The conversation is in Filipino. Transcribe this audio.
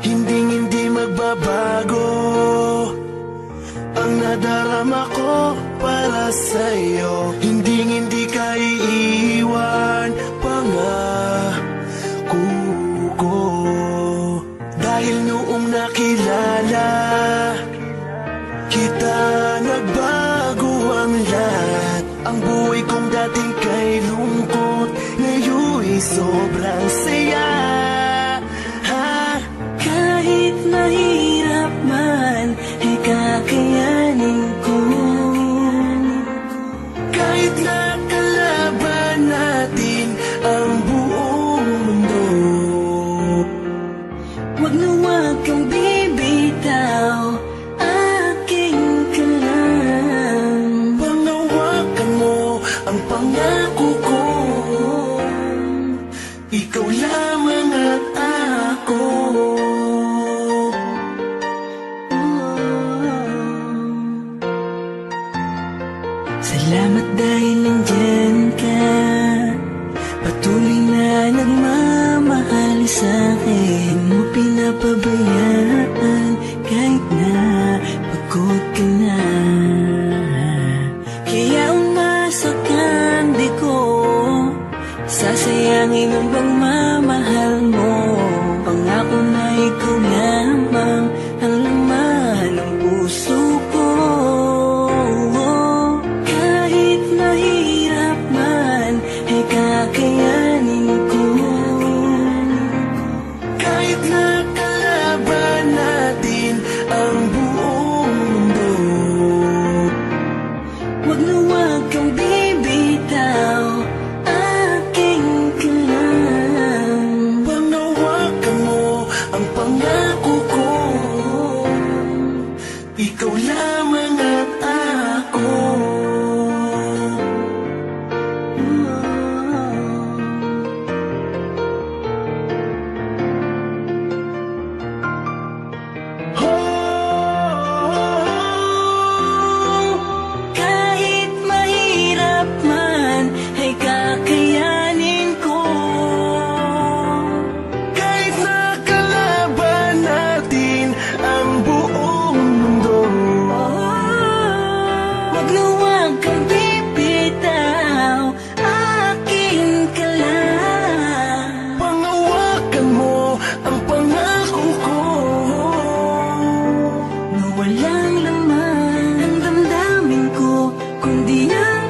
Hindi magbabago ang nadarama ko para sa'yo. Hindi ka iiwan, pangako ko. Dahil noong nakilala kita, nagbago ang lahat. Ang buhay kong dating kay lungkot, ngayon'y sobrang saya. Kahit mahirap man, ay kakayanin ko. Kahit nakalaban natin ang buong mundo, Wag na wag kang bibitaw, aking ka lang. panghawakan mo ang pangako ko. Ikaw lamang at ako. Salamat dahil nandyan ka, patuloy na nagmamahal sa'kin. Mo pinapabayaan kahit na pagod ka na. Kaya umasa kang di ko sasayangin ang pagmamahal mo. Pangako na ikaw lamang ang laman ng puso ko. Kahit mahirap man, ay kakayanin ko. Kahit nakalaban natin ang buong mundo, Wag na wag kang bibitaw, aking ka lang. panghawakan mo ang pangako ko. Ikaw lamang at ako. Kahit mahirap man, ay kakayanin ko. Kahit nakalaban natin ang buong mundo, Wag na wag kang bibitaw, aking ka lang. panghawakan mo ang pangako ko. Na walang laman ang damdamin ko, kundi ang